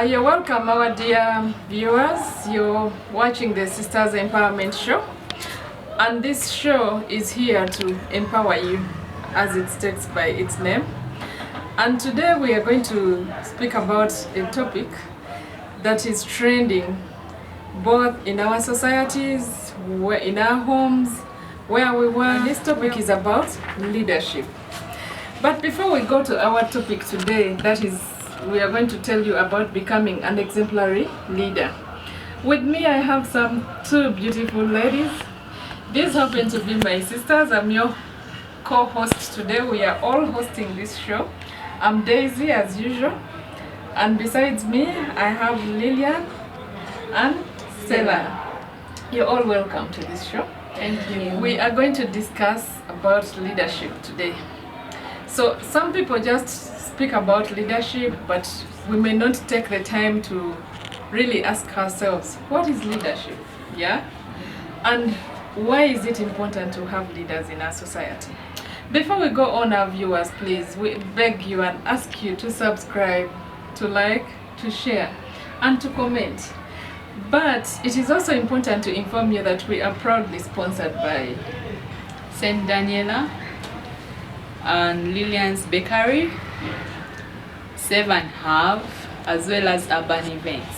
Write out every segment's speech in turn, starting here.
You're welcome, our dear viewers. You're watching the Sisters Empowerment Show, and this show is here to empower you, as it states by its name. And today we are going to speak about a topic that is trending both in our societies, in our homes, where we work. This topic is about leadership. But before we go to our topic today, that is, we are going to tell you about becoming an exemplary leader. With me, I have two beautiful ladies. These happen to be my sisters. I'm your co-host today. We are all hosting this show. I'm Daisy, as usual. And besides me, I have Lillian and Stella. You're all welcome to this show. Thank you. We are going to discuss about leadership today. So some people just speak about leadership, but we may not take the time to really ask ourselves, what is leadership? Yeah? And why is it important to have leaders in our society? Before we go on, our viewers, please, we beg you and ask you to subscribe, to like, to share, and to comment. But it is also important to inform you that we are proudly sponsored by Saint Daniela and Lillian's Bakery, Save and Have, as well as Urban Events.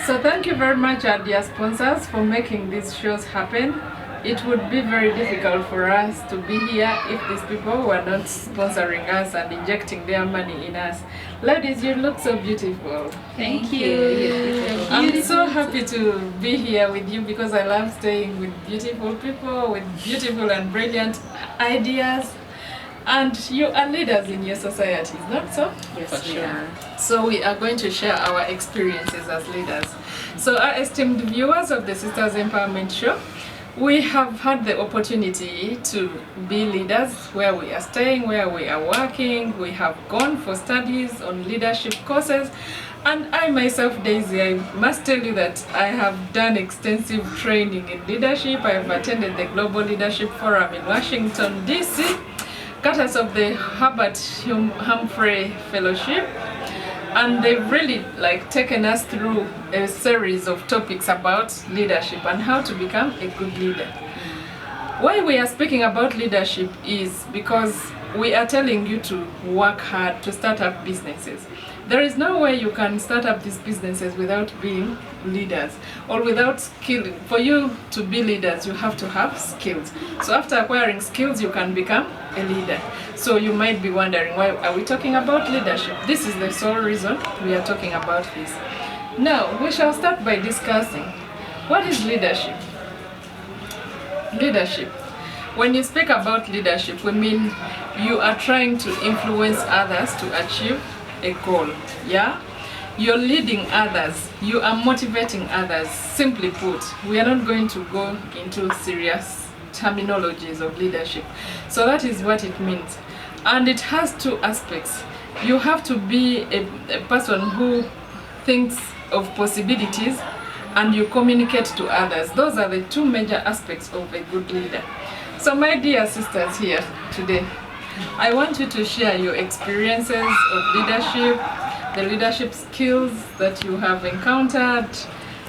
So thank you very much, our dear sponsors, for making these shows happen. It would be very difficult for us to be here if these people were not sponsoring us and injecting their money in us. Ladies, you look so beautiful. Thank you. I'm so happy to be here with you because I love staying with beautiful people, with beautiful and brilliant ideas. And you are leaders in your societies, not so? Yes, for sure. So we are going to share our experiences as leaders. So our esteemed viewers of the Sisters Empowerment Show, we have had the opportunity to be leaders where we are staying, where we are working. We have gone for studies on leadership courses. And I myself, Daisy, I must tell you that I have done extensive training in leadership. I have attended the Global Leadership Forum in Washington, D.C., courtesy of the Herbert Humphrey Fellowship, and they've really taken us through a series of topics about leadership and how to become a good leader. Why we are speaking about leadership is because we are telling you to work hard to start up businesses. There is no way you can start up these businesses without being leaders or without skill. For you to be leaders, you have to have skills. So after acquiring skills, you can become a leader. So you might be wondering, why are we talking about leadership? This is the sole reason we are talking about this. Now, we shall start by discussing what is leadership. Leadership. When you speak about leadership, we mean you are trying to influence others to achieve a goal. Yeah? You're leading others. You are motivating others. Simply put, we are not going to go into serious terminologies of leadership. So that is what it means. And it has two aspects. You have to be a person who thinks of possibilities and you communicate to others. Those are the two major aspects of a good leader. So my dear sisters here today, I want you to share your experiences of leadership, the leadership skills that you have encountered,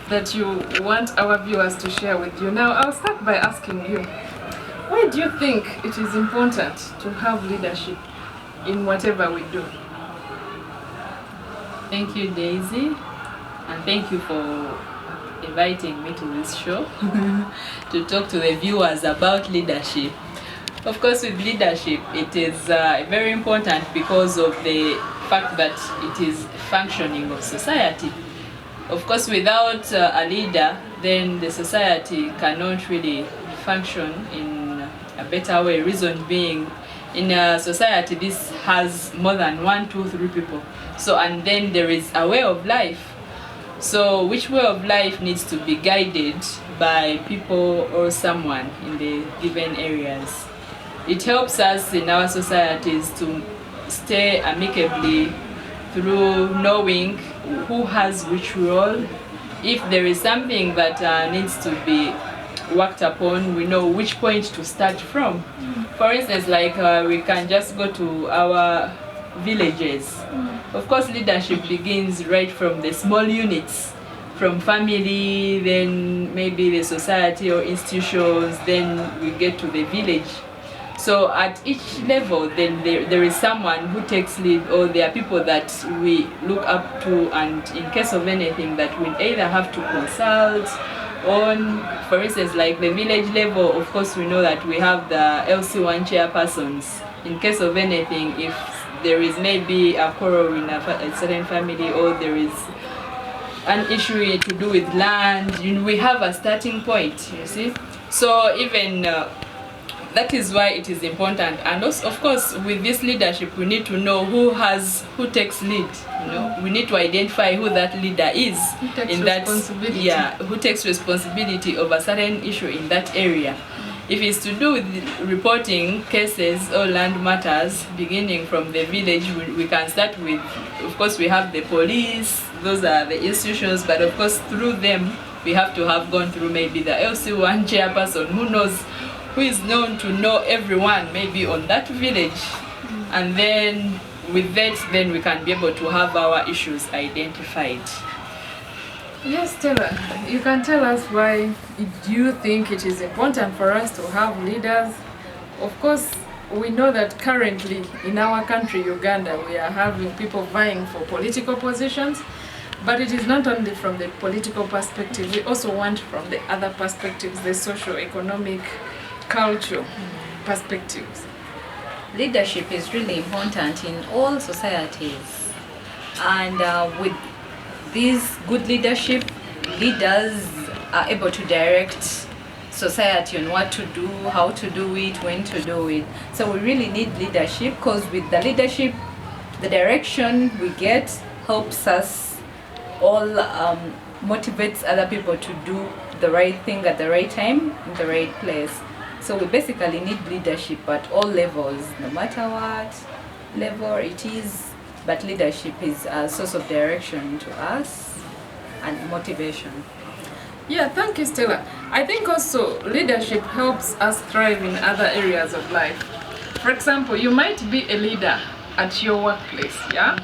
that you want our viewers to share with you. Now, I'll start by asking you, why do you think it is important to have leadership in whatever we do? Thank you, Daisy, and thank you for inviting me to this show to talk to the viewers about leadership. Of course, with leadership, it is very important because of the fact that it is functioning of society. Of course, without a leader, then the society cannot really function in a better way. Reason being, in a society, this has more than 1, 2, 3 people. So, and then there is a way of life. So, which way of life needs to be guided by people or someone in the given areas. It helps us in our societies to stay amicably through knowing who has which role. If there is something that needs to be worked upon, we know which point to start from. For instance, we can just go to our villages. Of course, leadership begins right from the small units, from family, then maybe the society or institutions, then we get to the village. So at each level, then there is someone who takes lead, or there are people that we look up to, and in case of anything that we either have to consult on. For instance, like the village level, of course we know that we have the LC1 chairpersons. In case of anything, if there is maybe a quarrel in a certain family, or there is an issue to do with land, we have a starting point, you see. So even that is why it is important. And also, of course, with this leadership, we need to know who takes lead. We need to identify who that leader is, who takes responsibility Yes, Stella, you can tell us why you think it is important for us to have leaders. Of course, we know that currently in our country, Uganda, we are having people vying for political positions, but it is not only from the political perspective, we also want from the other perspectives, the socio-economic, cultural perspectives. Leadership is really important in all societies, and with this good leadership, leaders are able to direct society on what to do, how to do it, when to do it. So we really need leadership, because with the leadership, the direction we get helps us all, motivates other people to do the right thing at the right time, in the right place. So we basically need leadership at all levels, no matter what level it is. But leadership is a source of direction to us and motivation. Yeah, thank you, Stella. I think also leadership helps us thrive in other areas of life. For example, you might be a leader at your workplace, yeah?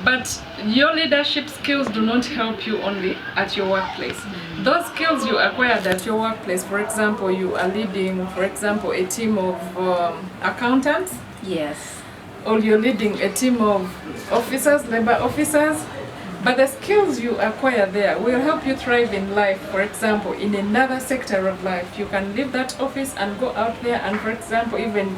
But your leadership skills do not help you only at your workplace. Those skills you acquired at your workplace, for example, you are leading, for example, a team of accountants. Yes. Or you're leading a team of officers, labor officers. But the skills you acquire there will help you thrive in life. For example, in another sector of life, you can leave that office and go out there and, for example, even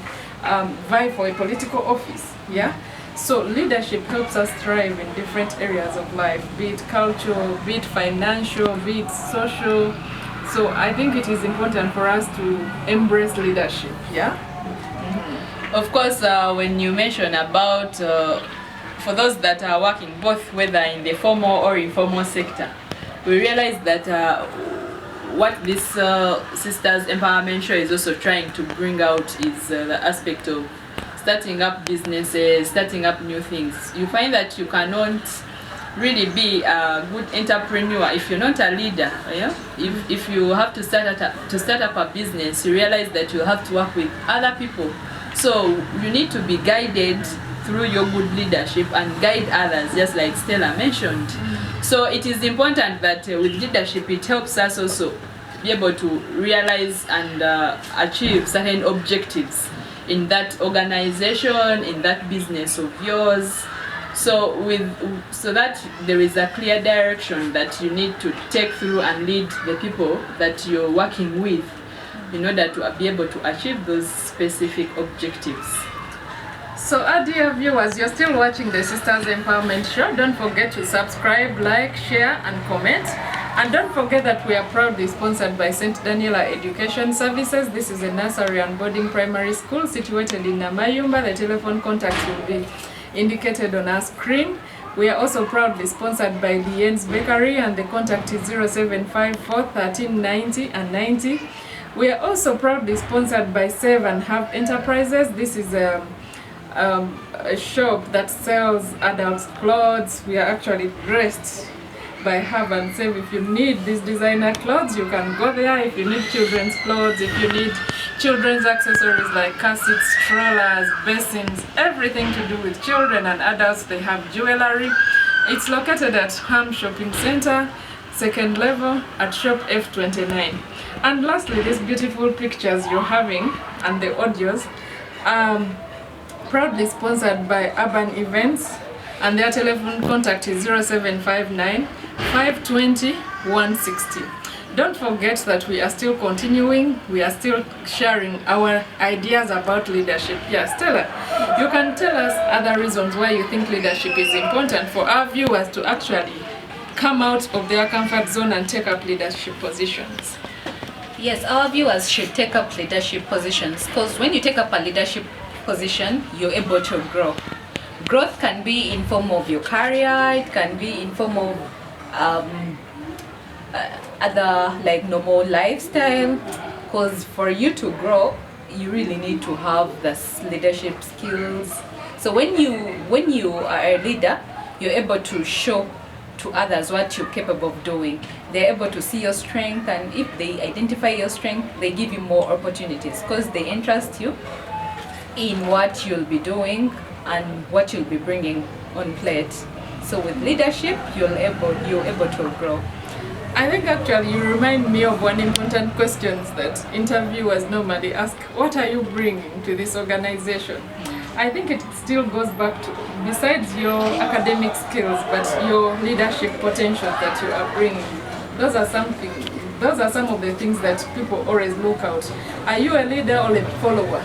vie for a political office. Yeah. So leadership helps us thrive in different areas of life, be it cultural, be it financial, be it social. So I think it is important for us to embrace leadership. Yeah. Of course, when you mention about for those that are working both whether in the formal or informal sector, we realize that what this Sisters Empowerment Show is also trying to bring out is the aspect of starting up businesses, starting up new things. You find that you cannot really be a good entrepreneur if you're not a leader. Yeah? If you have to start up a business, you realize that you have to work with other people. So you need to be guided through your good leadership and guide others, just like Stella mentioned. So it is important that with leadership, it helps us also be able to realize and achieve certain objectives in that organization, in that business of yours. So that there is a clear direction that you need to take through and lead the people that you're working with in order to be able to achieve those specific objectives. So our dear viewers, you're still watching the Sisters Empowerment Show. Don't forget to subscribe, like, share and comment. And don't forget that we are proudly sponsored by St. Daniela Education Services. This is a nursery and boarding primary school situated in Namayumba. The telephone contact will be indicated on our screen. We are also proudly sponsored by Lien's Bakery, and the contact is 0754 13 90 and 90. We are also proudly sponsored by Save and Have Enterprises. This is a shop that sells adult clothes. We are actually dressed by Have and Save. If you need these designer clothes, you can go there. If you need children's clothes, if you need children's accessories like car seats, strollers, basins, everything to do with children and adults. They have jewelry. It's located at Ham Shopping Center, second level at shop F29. And lastly, these beautiful pictures you're having and the audios proudly sponsored by Urban Events, and their telephone contact is 0759 520 160. Don't forget that we are still continuing, we are still sharing our ideas about leadership. Yeah, Stella, you can tell us other reasons why you think leadership is important for our viewers to actually come out of their comfort zone and take up leadership positions. Yes, our viewers should take up leadership positions, because when you take up a leadership position, you're able to grow. Growth can be in form of your career, it can be in form of other like normal lifestyle, because for you to grow, you really need to have this leadership skills. So when you are a leader, you're able to show to others what you're capable of doing. They're able to see your strength, and if they identify your strength, they give you more opportunities because they entrust you in what you'll be doing and what you'll be bringing on plate. So with leadership, you're able to grow. I think actually you remind me of one important question that interviewers normally ask: what are you bringing to this organization? I think it still goes back to, besides your academic skills, but your leadership potential that you are bringing. Those are some of the things that people always look out. Are you a leader or a follower?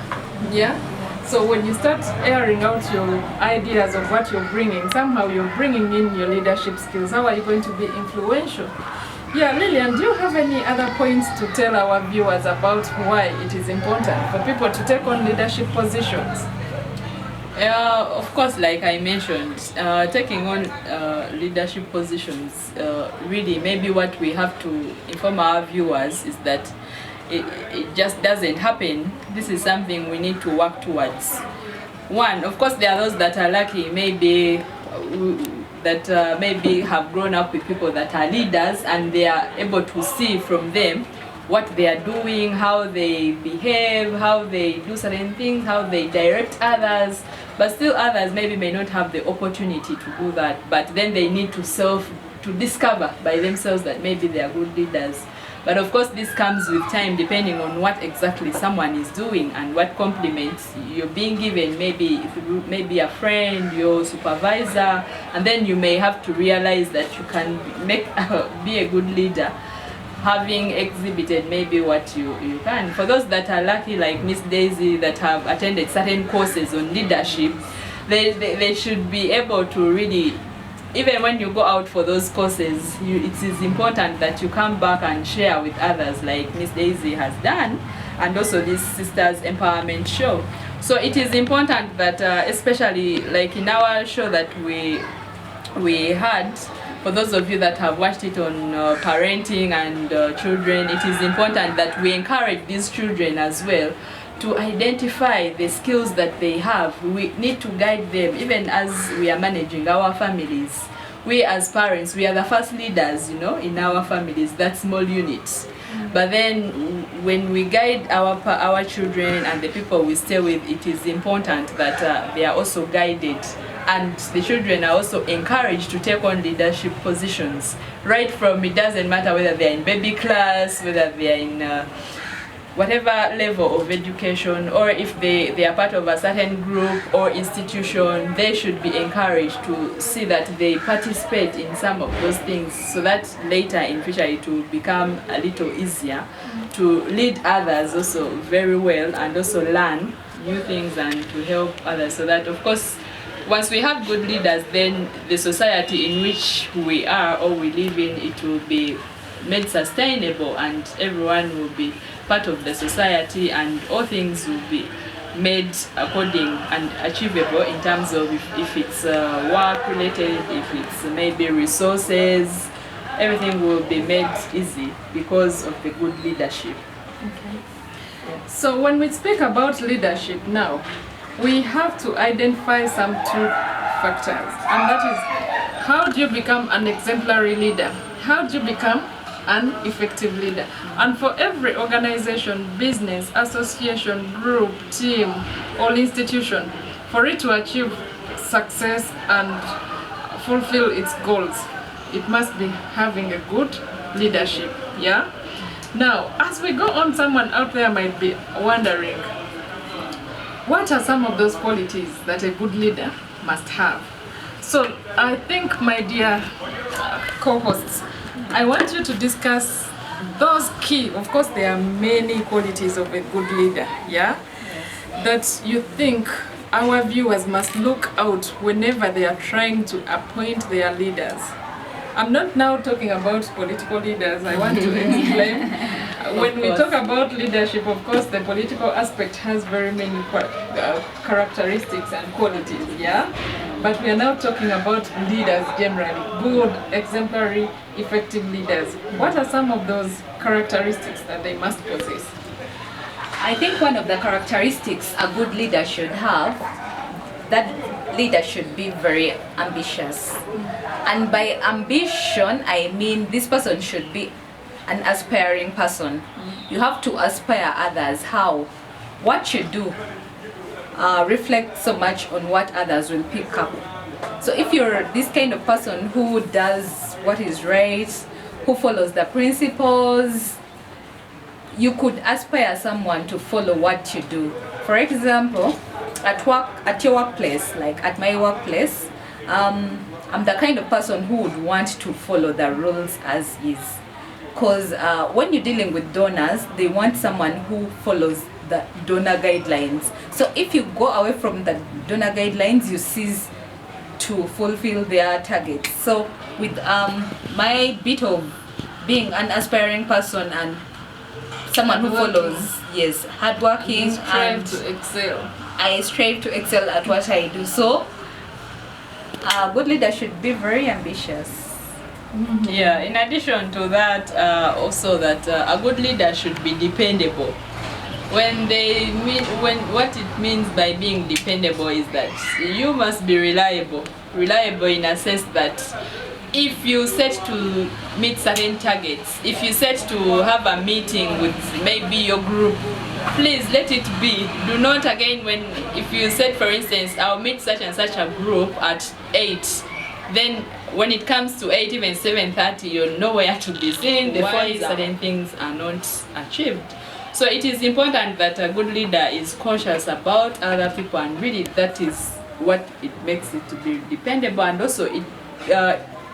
Yeah? So when you start airing out your ideas of what you're bringing, somehow you're bringing in your leadership skills. How are you going to be influential? Yeah, Lillian, do you have any other points to tell our viewers about why it is important for people to take on leadership positions? Of course, like I mentioned, taking on leadership positions, really maybe what we have to inform our viewers is that it just doesn't happen. This is something we need to work towards. One, of course, there are those that are lucky, maybe maybe have grown up with people that are leaders, and they are able to see from them what they are doing, how they behave, how they do certain things, how they direct others. But still others maybe may not have the opportunity to do that, but then they need to discover by themselves that maybe they are good leaders. But of course this comes with time, depending on what exactly someone is doing and what compliments you're being given, maybe a friend, your supervisor, and then you may have to realize that you can be a good leader, having exhibited maybe what you can. For those that are lucky, like Miss Daisy, that have attended certain courses on leadership, they should be able to really, even when you go out for those courses, it is important that you come back and share with others, like Miss Daisy has done, and also this Sisters Empowerment show. So it is important that, especially like in our show that we had, for those of you that have watched it on parenting and children, it is important that we encourage these children as well to identify the skills that they have. We need to guide them, even as we are managing our families. We as parents, we are the first leaders, in our families, that small unit. But then when we guide our children and the people we stay with, it is important that they are also guided, and the children are also encouraged to take on leadership positions. Right from, it doesn't matter whether they're in baby class, whether they're in whatever level of education, or if they are part of a certain group or institution, they should be encouraged to see that they participate in some of those things, so that later in future it will become a little easier to lead others also very well, and also learn new things and to help others. So that, of course, once we have good leaders, then the society in which we are or we live in, it will be made sustainable, and everyone will be part of the society, and all things will be made according and achievable in terms of if it's work related, if it's maybe resources, everything will be made easy because of the good leadership. Okay. So when we speak about leadership now, we have to identify some two factors, and that is, how do you become an exemplary leader? How do you become an effective leader. And for every organization, business, association, group, team, or institution, for it to achieve success and fulfill its goals, it must be having a good leadership. Yeah. Now, as we go on, someone out there might be wondering, what are some of those qualities that a good leader must have? So I think, my dear co-hosts, I want you to discuss those key, of course there are many qualities of a good leader, yeah, that you think our viewers must look out whenever they are trying to appoint their leaders. I'm not now talking about political leaders. I want to explain. When we talk about leadership, of course, the political aspect has very many characteristics and qualities, yeah? But we are now talking about leaders generally, good, exemplary, effective leaders. What are some of those characteristics that they must possess? I think one of the characteristics a good leader should have, that leader should be very ambitious. And by ambition, I mean this person should be an aspiring person. You have to aspire others. How? What you do reflect so much on what others will pick up. So if you're this kind of person who does what is right, who follows the principles, you could aspire someone to follow what you do. For example, at your workplace, like at my workplace, I'm the kind of person who would want to follow the rules as is. Because when you're dealing with donors, they want someone who follows the donor guidelines. So if you go away from the donor guidelines, you cease to fulfill their targets. So with my bit of being an aspiring person and someone who follows, yes, hardworking, and to excel. I strive to excel at what I do. So a good leader should be very ambitious. Yeah, in addition to that, also that a good leader should be dependable. When what it means by being dependable is that you must be reliable. Reliable in a sense that if you set to meet certain targets, if you set to have a meeting with maybe your group, please let it be. Do not again, if you said, for instance, I'll meet such and such a group at 8, then when it comes to 8, even 7:30, you're nowhere to be seen. Why certain things are not achieved. So it is important that a good leader is cautious about other people, and really that is what it makes it to be dependable, and also it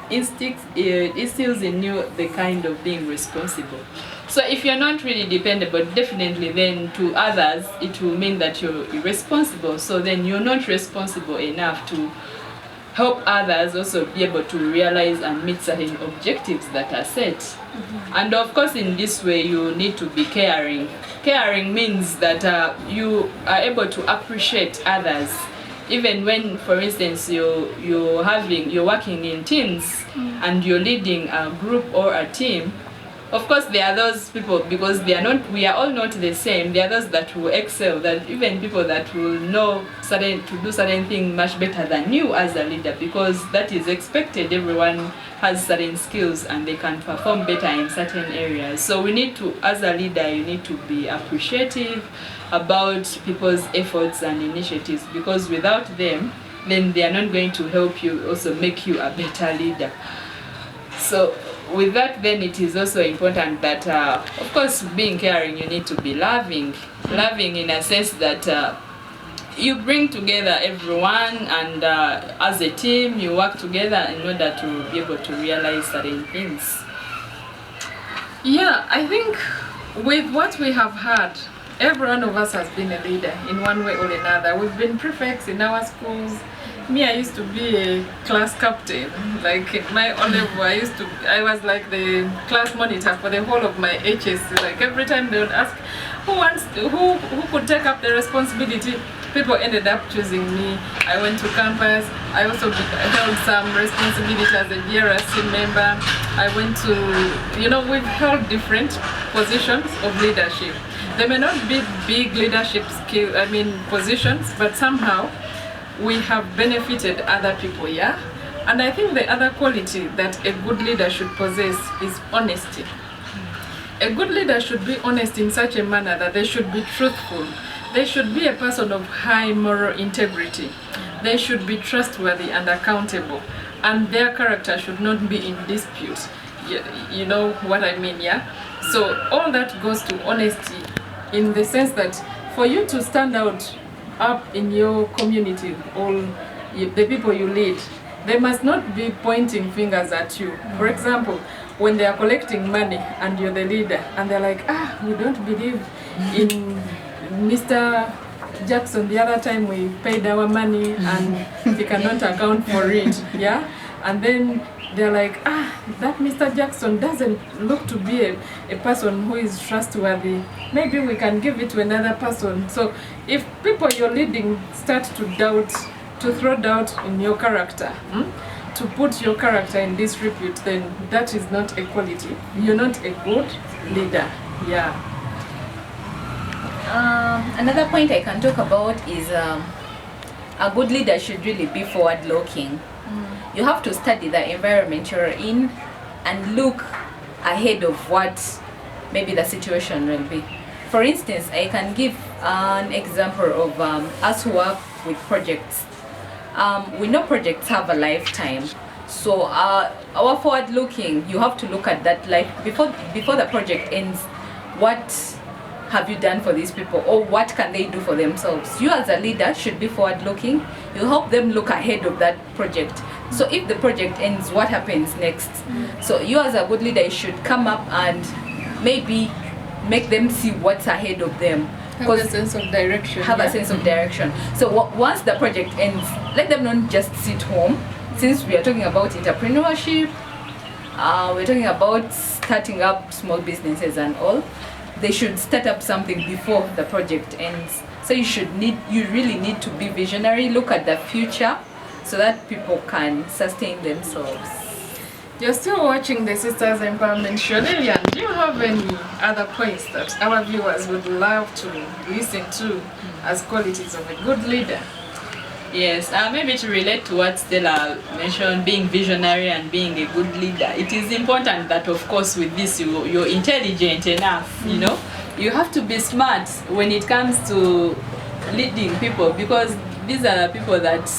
instills in you the kind of being responsible. So if you're not really dependable, definitely then to others it will mean that you're irresponsible. So then you're not responsible enough to help others also be able to realize and meet certain objectives that are set. And of course in this way you need to be caring. Caring means that you are able to appreciate others. Even when, for instance, you're working in teams and you're leading a group or a team, of course there are those people, because we are all not the same. There are those that will excel, that even people that will know to do certain things much better than you as a leader, because that is expected. Everyone has certain skills and they can perform better in certain areas. So we need to, as a leader, you need to be appreciative about people's efforts and initiatives, because without them, then they are not going to help you also make you a better leader. So with that, then it is also important that, of course, being caring, you need to be loving. Loving in a sense that you bring together everyone, and as a team, you work together in order to be able to realize certain things. Yeah, I think with what we have had, every one of us has been a leader in one way or another. We've been prefects in our schools. Me, I used to be a class captain. Like in my O level, I was like the class monitor for the whole of my HS. Like every time they would ask who could take up the responsibility, people ended up choosing me. I went to campus. I also held some responsibility as a GRC member. I went to, we've held different positions of leadership. They may not be big leadership positions, but somehow we have benefited other people, yeah? And I think the other quality that a good leader should possess is honesty. A good leader should be honest in such a manner that they should be truthful. They should be a person of high moral integrity. They should be trustworthy and accountable. And their character should not be in dispute. You know what I mean, yeah? So all that goes to honesty, in the sense that for you to stand out up in your community, the people you lead, they must not be pointing fingers at you. For example, when they are collecting money and you're the leader and they're like, we don't believe in Mr. Jackson, the other time we paid our money and he cannot account for it, yeah? And then they're like, that Mr. Jackson doesn't look to be a person who is trustworthy. Maybe we can give it to another person. So if people you're leading start to doubt, to throw doubt in your character, to put your character in disrepute, then that is not a quality. You're not a good leader. Yeah. Another point I can talk about is a good leader should really be forward-looking. You have to study the environment you're in and look ahead of what maybe the situation will be. For instance, I can give an example of us who work with projects. We know projects have a lifetime, so our forward looking, you have to look at that life before the project ends. What have you done for these people, or what can they do for themselves? You as a leader should be forward looking. You help them look ahead of that project. So if the project ends, what happens next? So you as a good leader should come up and maybe make them see what's ahead of them. Have a sense of direction. A sense of direction. So once the project ends, let them not just sit home. Since we are talking about entrepreneurship, we're talking about starting up small businesses and all, they should start up something before the project ends. So you really need to be visionary, look at the future, so that people can sustain themselves. You're still watching the Sisters Empowerment Show. Lillian, do you have any other points that our viewers would love to listen to as qualities of a good leader? Yes, maybe to relate to what Stella mentioned, being visionary and being a good leader. It is important that, of course, with this, you're intelligent enough, you know. You have to be smart when it comes to leading people, because these are the people that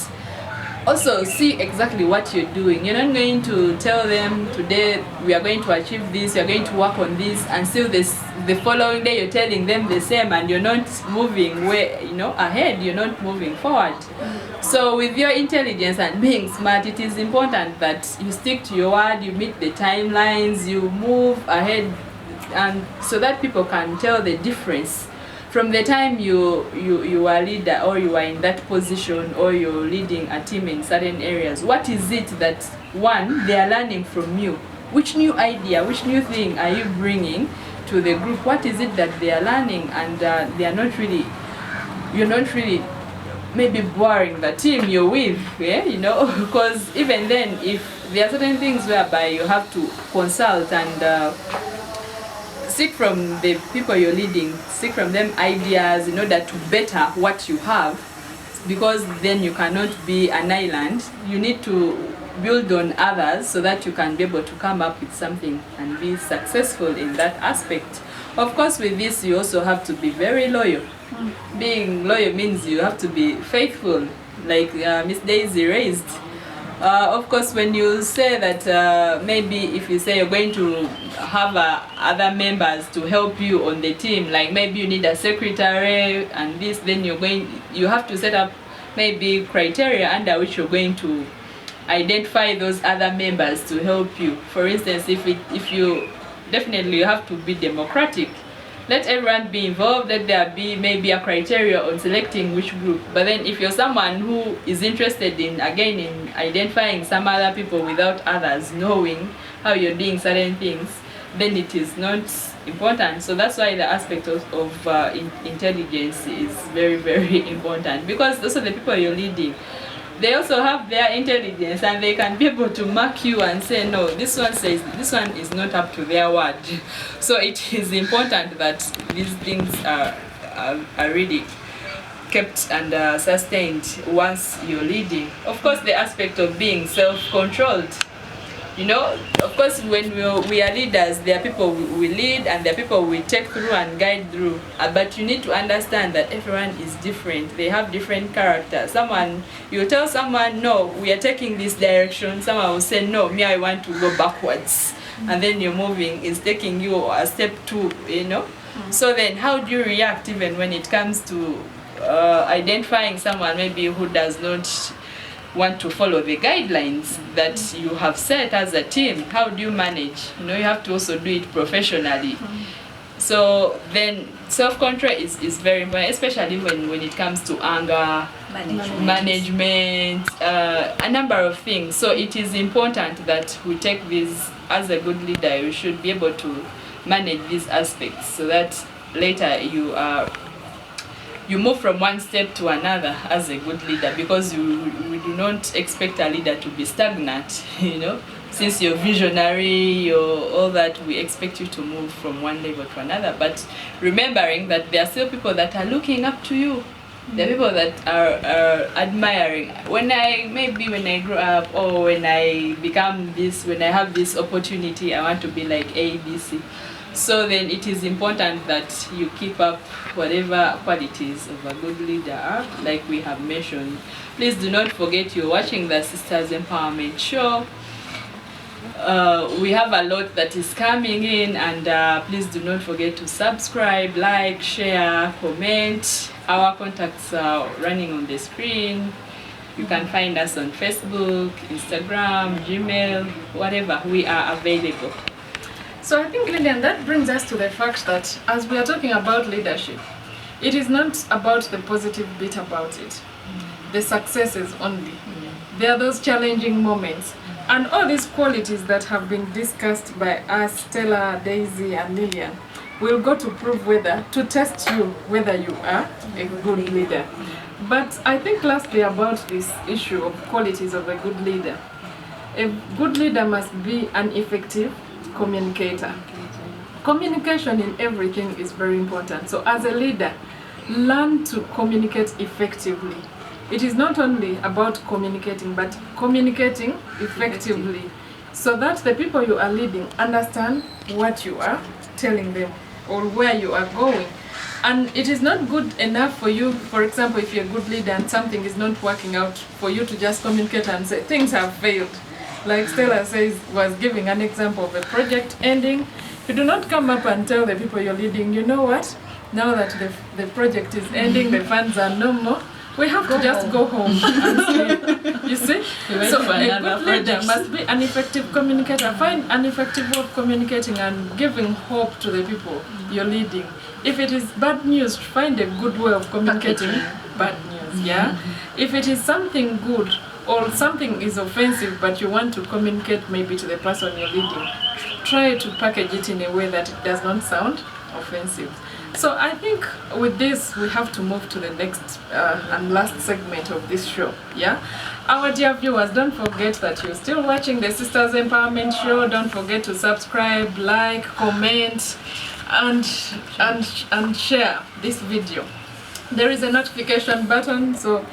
also see exactly what you're doing. You're not going to tell them today we are going to achieve this, you're going to work on this, and still the following day you're telling them the same, and you're not moving ahead, you're not moving forward. So with your intelligence and being smart, it is important that you stick to your word, you meet the timelines, you move ahead, and so that people can tell the difference from the time you are a leader, or you are in that position, or you're leading a team in certain areas. What is it that, one, they are learning from you? Which new idea, which new thing are you bringing to the group? What is it that they are learning, and you're not really maybe boring the team you're with, yeah, because even then, if there are certain things whereby you have to consult and seek from the people you're leading, seek from them ideas in order to better what you have, because then you cannot be an island. You need to build on others so that you can be able to come up with something and be successful in that aspect. Of course, with this, you also have to be very loyal. Being loyal means you have to be faithful, like Miss Daisy raised. Of course, when you say that maybe if you say you're going to have other members to help you on the team, like maybe you need a secretary and this, then you have to set up maybe criteria under which you're going to identify those other members to help you. For instance, if you definitely have to be democratic. Let everyone be involved, let there be maybe a criteria on selecting which group. But then if you're someone who is interested in identifying some other people without others knowing how you're doing certain things, then it is not important. So that's why the aspect of intelligence is very, very important, because those are the people you're leading. They also have their intelligence, and they can be able to mark you and say, no, this one says this one is not up to their word. So it is important that these things are really kept and sustained once you're leading. Of course, the aspect of being self-controlled. You know, of course, when we are leaders, there are people we lead and there are people we take through and guide through. But you need to understand that everyone is different. They have different characters. You tell someone, no, we are taking this direction. Someone will say, no, me, I want to go backwards. And then you're moving, is taking you a step two, you know. So then how do you react even when it comes to identifying someone maybe who does not want to follow the guidelines that you have set as a team? How do you manage? You know, you have to also do it professionally. So then self-control is very important, especially when it comes to anger management, a number of things. So it is important that we take this as a good leader. You should be able to manage these aspects so that later you move from one step to another as a good leader, because we do not expect a leader to be stagnant, you know. Since you're visionary, all that, we expect you to move from one level to another. But remembering that there are still people that are looking up to you. There are people that are admiring. When I grow up, or when I become this, when I have this opportunity, I want to be like A, B, C. So then it is important that you keep up whatever qualities of a good leader are, like we have mentioned. Please do not forget you're watching the Sisters Empowerment Show. We have a lot that is coming in, and please do not forget to subscribe, like, share, comment. Our contacts are running on the screen. You can find us on Facebook, Instagram, Gmail, whatever. We are available. So I think, Lillian, that brings us to the fact that as we are talking about leadership, it is not about the positive bit about it, the successes only. There are those challenging moments. And all these qualities that have been discussed by us, Stella, Daisy, and Lillian, will go to prove to test you whether you are a good leader. But I think lastly about this issue of qualities of a good leader. A good leader must be an effective communicator. Communication in everything is very important. So as a leader, learn to communicate effectively. It is not only about communicating, but communicating effectively, so that the people you are leading understand what you are telling them or where you are going. And it is not good enough for you, for example, if you're a good leader and something is not working out, for you to just communicate and say things have failed. Like Stella was giving an example of a project ending. You do not come up and tell the people you're leading, you know what, now that the project is ending, the funds are no more, we have to just go home and sleep. You see? So a good leader must be an effective communicator. Find an effective way of communicating and giving hope to the people you're leading. If it is bad news, find a good way of communicating bad news. Yeah? If it is something good or something is offensive but you want to communicate maybe to the person you're leading, try to package it in a way that it does not sound offensive. So I think with this we have to move to the next and last segment of this show. Yeah, our dear viewers, don't forget that you're still watching the Sisters Empowerment Show. Don't forget to subscribe, like, comment, and share this video. There is a notification button, so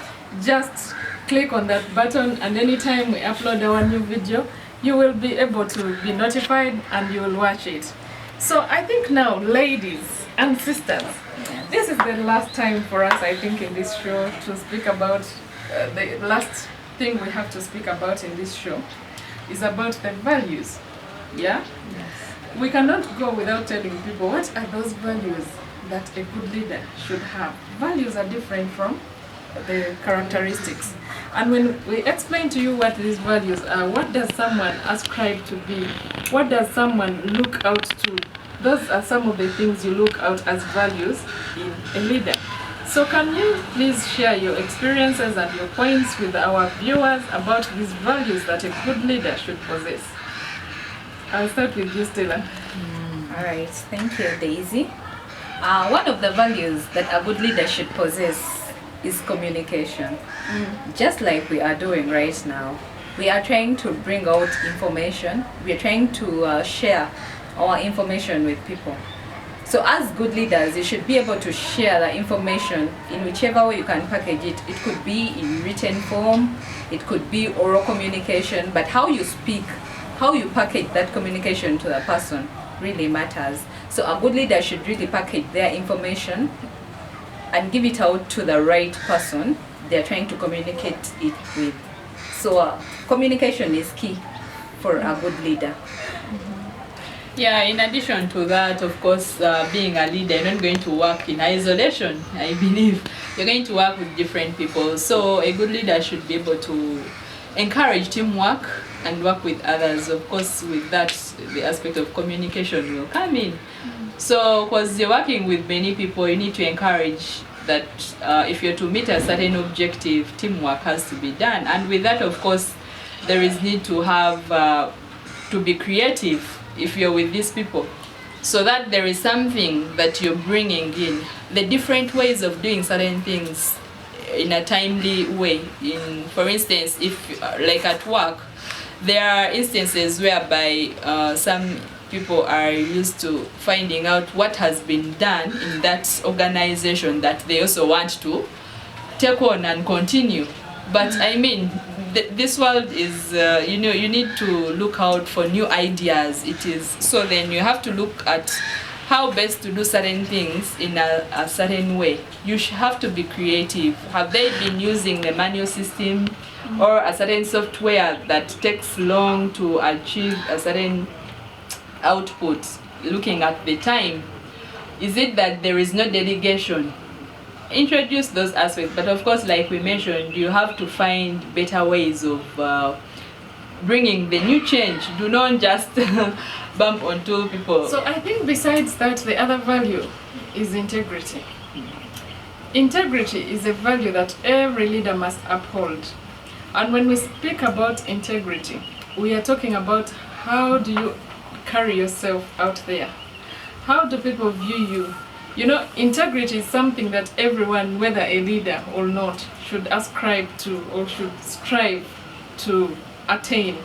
just click on that button, and anytime we upload our new video, you will be able to be notified and you will watch it. So I think now, ladies and sisters, this is the last time for us, I think, in this show to speak about the last thing we have to speak about in this show is about the values. Yeah? Yes. We cannot go without telling people what are those values that a good leader should have. Values are different from the characteristics. And when we explain to you what these values are, what does someone ascribe to be? What does someone look out to? Those are some of the things you look out as values in a leader. So can you please share your experiences and your points with our viewers about these values that a good leader should possess? I'll start with you, Stella. All right, thank you, Daisy. One of the values that a good leader should possess is communication. Just like we are doing right now. We are trying to bring out information. We are trying to share our information with people. So as good leaders, you should be able to share the information in whichever way you can package it. It could be in written form, it could be oral communication, but how you speak, how you package that communication to the person really matters. So a good leader should really package their information and give it out to the right person they're trying to communicate it with. So communication is key for a good leader. Yeah, in addition to that, of course, being a leader, you're not going to work in isolation, I believe. You're going to work with different people. So a good leader should be able to encourage teamwork and work with others. Of course, with that, the aspect of communication will come in. So, because you're working with many people, you need to encourage that if you're to meet a certain objective, teamwork has to be done. And with that, of course, there is need to have, to be creative if you're with these people, so that there is something that you're bringing in, the different ways of doing certain things in a timely way. For instance, if like at work, there are instances whereby some people are used to finding out what has been done in that organization that they also want to take on and continue. But I mean, this world is, you know, you need to look out for new ideas. It is, so then you have to look at how best to do certain things in a certain way. You have to be creative. Have they been using the manual system or a certain software that takes long to achieve a certain output, looking at the time? Is it that there is no delegation? Introduce those aspects, but of course, like we mentioned, you have to find better ways of bringing the new change. Do not just bump onto people. So I think besides that, the other value is integrity. Integrity is a value that every leader must uphold. And when we speak about integrity, we are talking about how do you carry yourself out there? How do people view you? You know, integrity is something that everyone, whether a leader or not, should ascribe to or should strive to attain.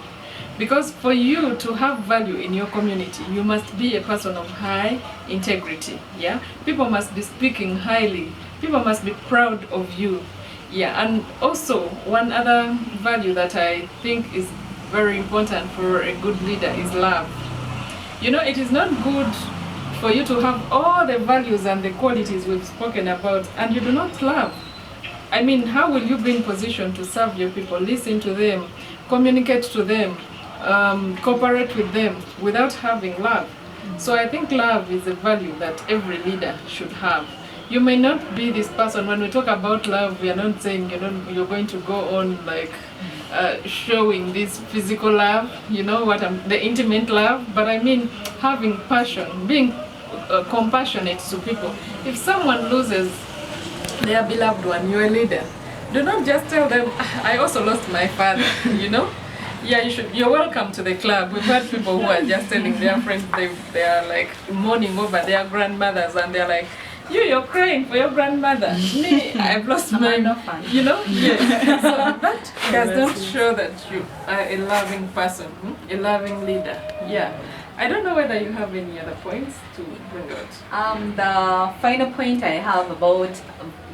Because for you to have value in your community, you must be a person of high integrity. Yeah, people must be speaking highly. People must be proud of you. Yeah, and also one other value that I think is very important for a good leader is love. You know, it is not good for you to have all the values and the qualities we've spoken about and you do not love. I mean, how will you be in position to serve your people, listen to them, communicate to them, cooperate with them without having love? So I think love is a value that every leader should have. You may not be this person. When we talk about love, we are not saying, you know, you're going to go on like showing this physical love, you know, the intimate love, but I mean having passion, being compassionate to people. If someone loses their beloved one, you're a leader. Do not just tell them, I also lost my father, you know? Yeah, you're welcome to the club. We've had people who are just telling their friends they are like mourning over their grandmothers and they're like, you're crying for your grandmother. Me, I've lost my, you know? Yes. So that does not show that you are a loving person, a loving leader. Yeah. I don't know whether you have any other points to bring out. The final point I have about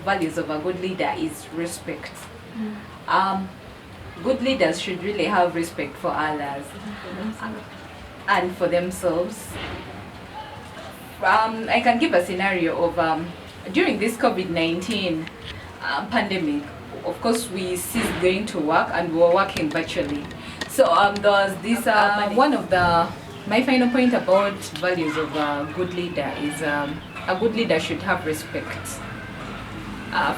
values of a good leader is respect. Good leaders should really have respect for others and for themselves. I can give a scenario of during this COVID-19 pandemic. Of course, we ceased going to work and we were working virtually. So there was this one of my final point about values of a good leader is a good leader should have respect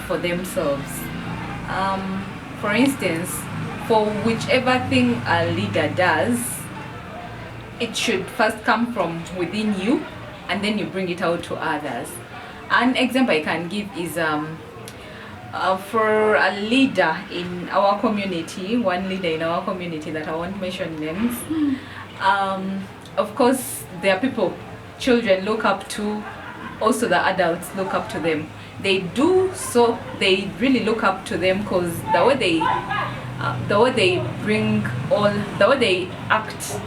for themselves. For instance, for whichever thing a leader does, it should first come from within you and then you bring it out to others. An example I can give is for a leader in our community, one leader in our community that I won't mention names. Of course, there are people, children look up to, also the adults look up to them. They do, so they really look up to them because the way they the way they act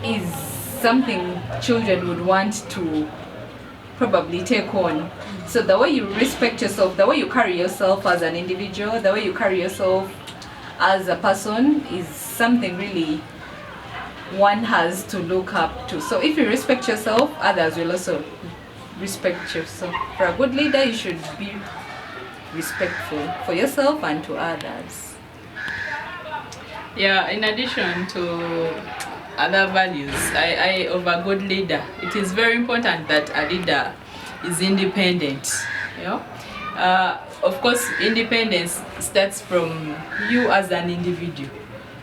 is something children would want to probably take on. So the way you respect yourself, the way you carry yourself as an individual, the way you carry yourself as a person is something really one has to look up to. So if you respect yourself, others will also respect yourself. For a good leader, you should be respectful for yourself and to others. Yeah, in addition to other values of a good leader, it is very important that a leader is independent. You know, of course, independence starts from you as an individual.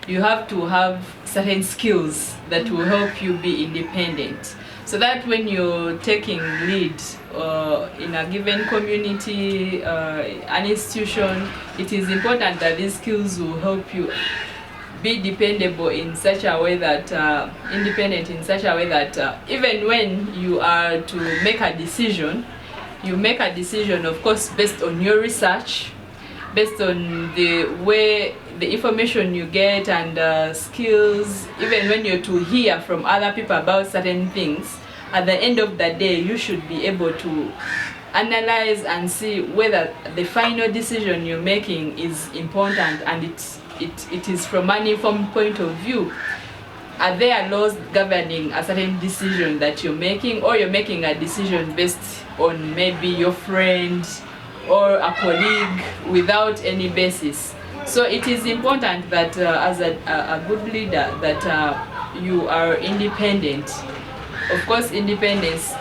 You have to have certain skills that will help you be independent, so that when you're taking lead in a given community, an institution, it is important that these skills will help you be dependable in such a way that independent in such a way that even when you are to make a decision, you make a decision, of course, based on your research, based on the way the information you get and skills. Even when you're to hear from other people about certain things, at the end of the day you should be able to analyze and see whether the final decision you're making is important and it is from an informed point of view. Are there laws governing a certain decision that you're making, or you're making a decision based on maybe your friend or a colleague without any basis? So it is important that as a good leader that you are independent. Of course, independence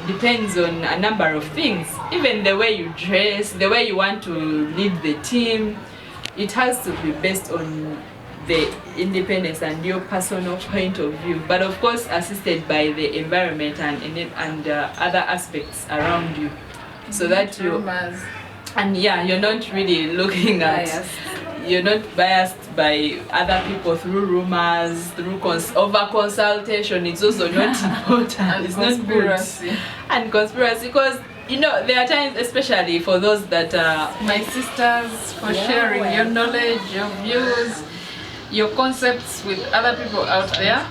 depends on a number of things. Even the way you dress, the way you want to lead the team, it has to be based on the independence and your personal point of view, but of course assisted by the environment and other aspects around you, so that you you're not really looking at you're not biased by other people through rumors, through over consultation. It's also not important. And it's conspiracy. not good. And conspiracy, because you know, there are times, especially for those that my sisters, for sharing your knowledge, your views, your concepts with other people out there.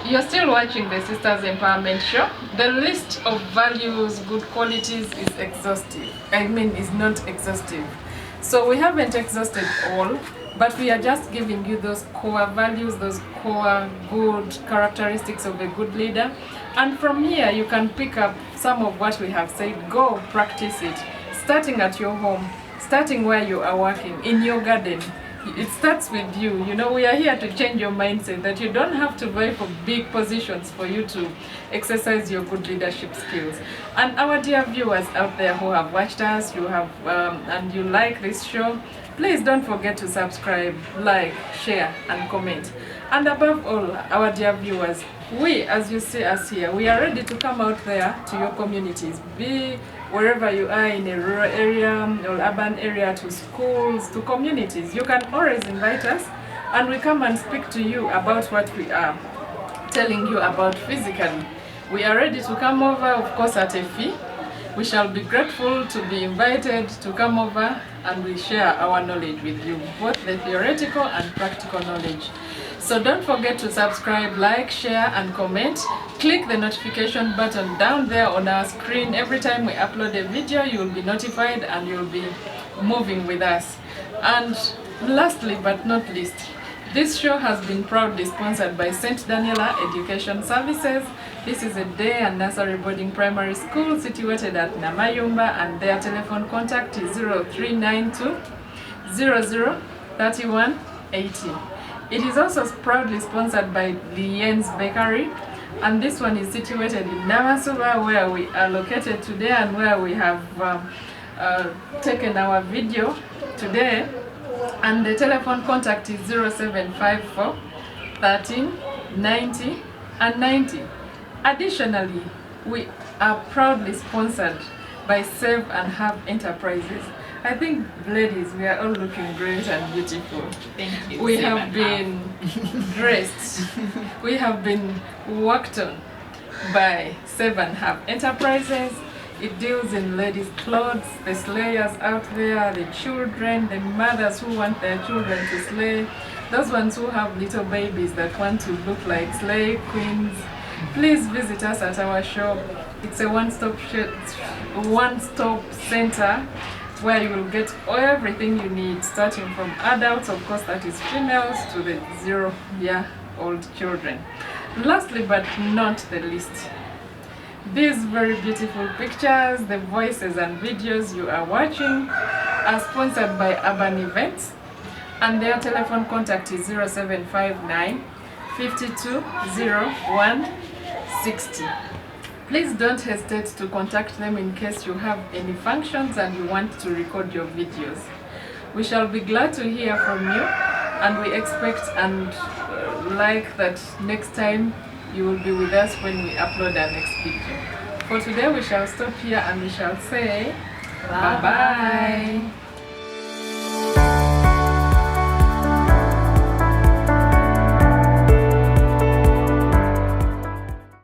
You're still watching the Sisters Empowerment Show. The list of values, good qualities is exhaustive. Is not exhaustive. So we haven't exhausted all, but we are just giving you those core values, those core good characteristics of a good leader. And from here, you can pick up some of what we have said. Go practice it, starting at your home, starting where you are working, in your garden. It starts with you. You know, we are here to change your mindset, that you don't have to vie for big positions for you to exercise your good leadership skills. And our dear viewers out there who have watched us, you have and you like this show, please don't forget to subscribe, like, share and comment. And above all, our dear viewers, we, as you see us here, we are ready to come out there to your communities, be wherever you are, in a rural area or urban area, to schools, to communities. You can always invite us and we come and speak to you about what we are telling you about physically. We are ready to come over, of course, at a fee. We shall be grateful to be invited to come over and we share our knowledge with you, both the theoretical and practical knowledge. So don't forget to subscribe, like, share and comment. Click the notification button down there on our screen. Every time we upload a video, you will be notified and you'll be moving with us. And lastly but not least, this show has been proudly sponsored by St. Daniela Education Services. This is a day and nursery boarding primary school situated at Namayumba, and their telephone contact is 0392 00 31 80. It is also proudly sponsored by Lien's Bakery, and this one is situated in Namasuba, where we are located today and where we have taken our video today. And the telephone contact is 0754 13 90 and 90. Additionally, we are proudly sponsored by Save and Have Enterprises. I think, ladies, we are all looking great and beautiful. Thank you. We have been dressed. We have been worked on by Save and Have Enterprises. It deals in ladies' clothes, the slayers out there, the children, the mothers who want their children to slay, those ones who have little babies that want to look like slay queens. Please visit us at our shop. It's a one-stop center where you will get everything you need, starting from adults, of course, that is females, to the 0-year-old children. Lastly but not the least, these very beautiful pictures, the voices and videos you are watching are sponsored by Urban Events, and their telephone contact is 0759 520160. Please don't hesitate to contact them in case you have any functions and you want to record your videos. We shall be glad to hear from you, and we expect and like that next time you will be with us when we upload our next video. For today we shall stop here and we shall say bye bye.